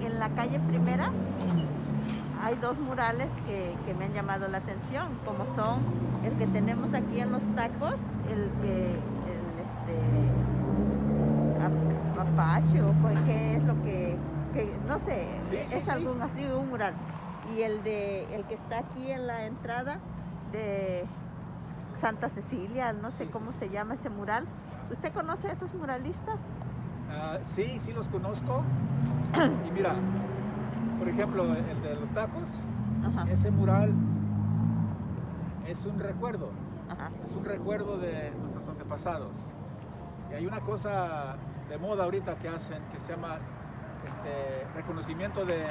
en la calle Primera hay dos murales que me han llamado la atención, como son el que tenemos aquí en los tacos, mapache o qué es lo que no sé, Sí, sí, es sí. algún así, un mural. Y el que está aquí en la entrada de Santa Cecilia, no sé Sí, sí, cómo sí. se llama ese mural. ¿Usted conoce a esos muralistas? Sí, sí los conozco. Y mira, por ejemplo, el de los tacos, Ajá, ese mural es un recuerdo. ajá. Es un recuerdo de nuestros antepasados. Y hay una cosa de moda ahorita que hacen que se llama reconocimiento de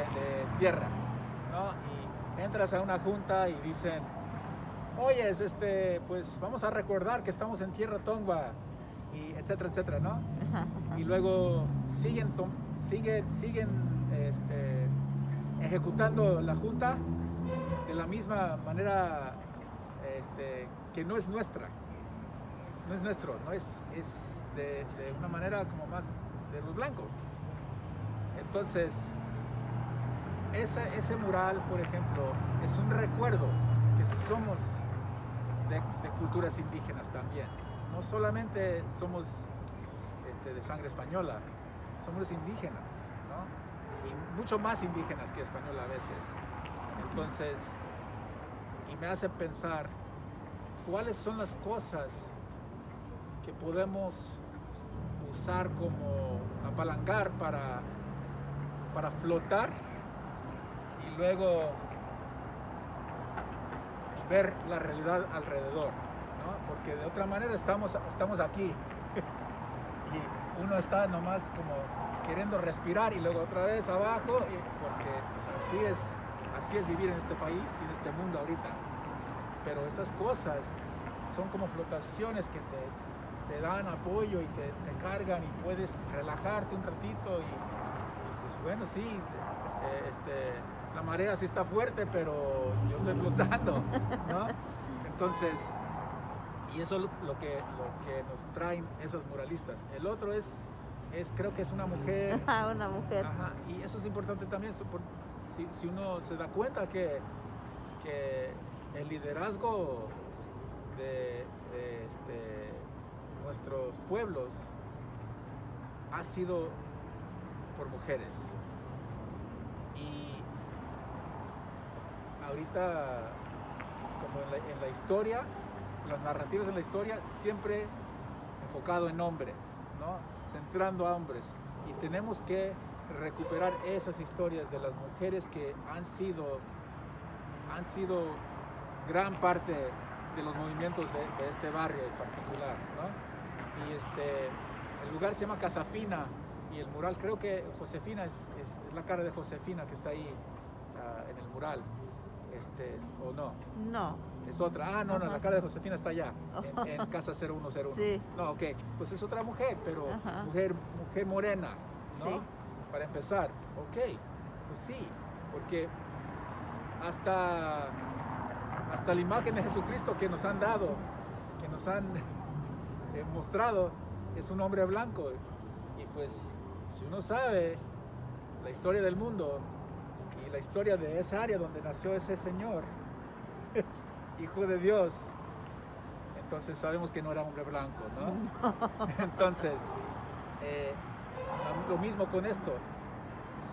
tierra, ¿no? Y entras a una junta y dicen, oye, pues vamos a recordar que estamos en tierra tongva, y etcétera, etcétera, ¿no? Ajá, ajá. Y luego siguen ejecutando la junta de la misma manera que no es nuestra, no es nuestro, no es de una manera como más de los blancos. Entonces, ese mural, por ejemplo, es un recuerdo que somos de culturas indígenas también. No solamente somos de sangre española, somos indígenas, ¿no? Y mucho más indígenas que española a veces. Entonces, y me hace pensar cuáles son las cosas que podemos usar como apalancar para flotar y luego ver la realidad alrededor, ¿no? Porque de otra manera estamos aquí y uno está nomás como queriendo respirar y luego otra vez abajo, porque pues, así es vivir en este país y en este mundo ahorita. Pero estas cosas son como flotaciones que te dan apoyo y te cargan y puedes relajarte un ratito y pues bueno, sí, la marea sí está fuerte, pero yo estoy flotando, ¿no? Entonces, y eso es lo que nos traen esas muralistas. El otro creo que es una mujer. Ajá, una mujer. Ajá, y eso es importante también, si uno se da cuenta que el liderazgo de nuestros pueblos ha sido por mujeres. Y ahorita, como en la historia, las narrativas en la historia, siempre enfocado en hombres, ¿no? Centrando a hombres. Y tenemos que recuperar esas historias de las mujeres que han sido gran parte de los movimientos de este barrio en particular, ¿no? Y el lugar se llama Casafina y el mural, creo que Josefina es la cara de Josefina que está ahí en el mural, o no. No. Es otra. No, la cara de Josefina está allá, en Casa 0101. Sí. No, ok, pues es otra mujer, pero Ajá. mujer morena, ¿no? Sí. Para empezar, ok, pues sí, porque hasta la imagen de Jesucristo que nos han dado, que nos han mostrado, es un hombre blanco. Y pues, si uno sabe la historia del mundo y la historia de esa área donde nació ese señor, hijo de Dios, entonces sabemos que no era hombre blanco, ¿no? Entonces, lo mismo con esto.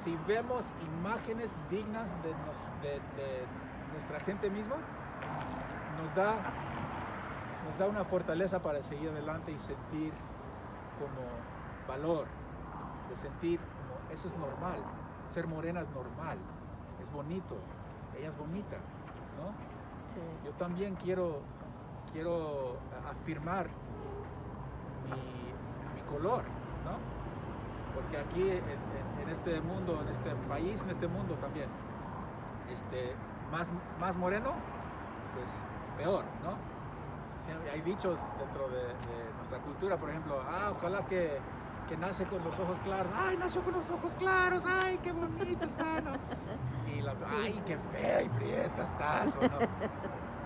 Si vemos imágenes dignas de nuestra gente misma, nos da una fortaleza para seguir adelante y sentir como valor, de sentir como eso es normal, ser morena es normal, es bonito, ella es bonita, ¿no? Sí. Yo también quiero afirmar mi color, ¿no? Porque aquí en este mundo, en este país, en este mundo también, más moreno, pues peor, ¿no? Hay dichos dentro de nuestra cultura, por ejemplo, ojalá que nace con los ojos claros, ay, nació con los ojos claros, ay, qué bonito está, ¿no? Y ay, qué fea y prieta estás, ¿o no?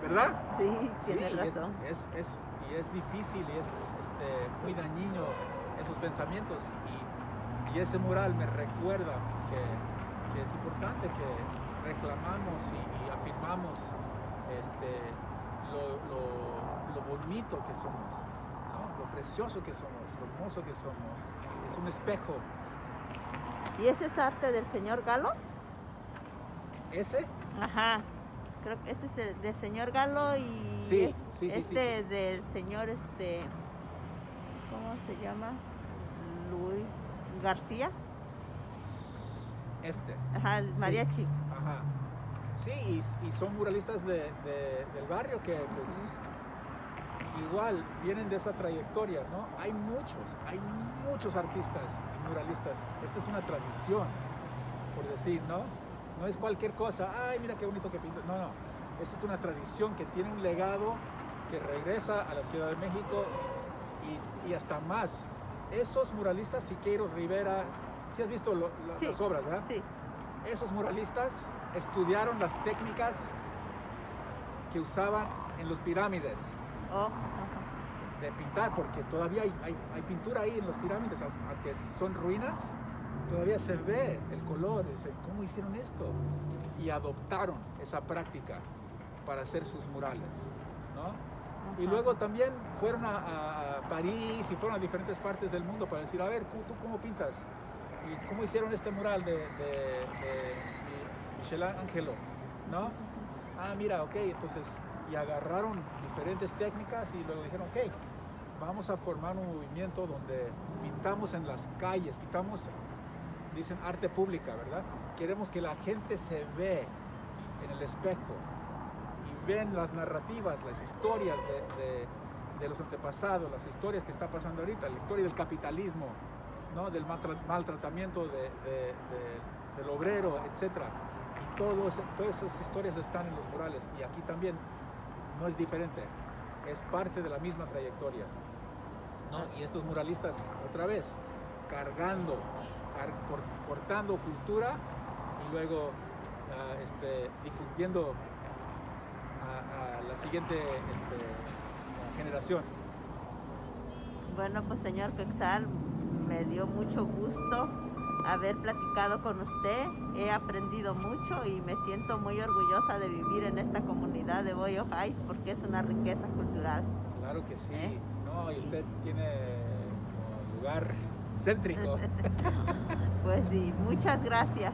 ¿Verdad? Sí, tienes razón. Y es difícil y es muy dañino esos pensamientos y ese mural me recuerda que es importante que reclamamos y afirmamos lo bonito que somos, ¿no? Lo precioso que somos, lo hermoso que somos. Sí, es un espejo. ¿Y ese es arte del señor Galo? ¿Ese? Ajá. Creo que este es el del señor Galo y Sí, sí, sí, este sí, sí. del señor, ¿cómo se llama? Luis García. Ajá, el Sí, mariachi. ajá. Sí, y son muralistas del barrio que pues igual vienen de esa trayectoria, ¿no? Hay muchos artistas y muralistas. Esta es una tradición, por decir, ¿no? No es cualquier cosa, ay, mira qué bonito que pintó. No, no. Esta es una tradición que tiene un legado que regresa a la Ciudad de México y hasta más. Esos muralistas, Siqueiros, Rivera, si has visto Sí, las obras, ¿verdad? sí. Esos muralistas estudiaron las técnicas que usaban en los pirámides Oh, ajá. de pintar, porque todavía hay pintura ahí en las pirámides, aunque son ruinas, todavía se ve el color. Dicen, ¿cómo hicieron esto? Y adoptaron esa práctica para hacer sus murales, ¿no? Y Ajá. luego también fueron a París y fueron a diferentes partes del mundo para decir, a ver, ¿tú cómo pintas? ¿Y cómo hicieron este mural de Michelangelo? ¿No? Ah, mira, ok, entonces, y agarraron diferentes técnicas y luego dijeron, ok, vamos a formar un movimiento donde pintamos en las calles, pintamos, dicen, arte pública, ¿verdad? Queremos que la gente se ve en el espejo y ven las narrativas, las historias de los antepasados, las historias que está pasando ahorita, la historia del capitalismo, ¿no? Del maltratamiento del obrero, etc. Y todas esas historias están en los murales, y aquí también no es diferente, es parte de la misma trayectoria, ¿no? Y estos muralistas, otra vez, portando cultura y luego difundiendo a la siguiente generación. Bueno, pues señor Quetzal, me dio mucho gusto haber platicado con usted. He aprendido mucho y me siento muy orgullosa de vivir en esta comunidad de Boyo Heights porque es una riqueza cultural. Claro que sí, ¿no? Y usted tiene como lugar céntrico. Pues sí, muchas gracias.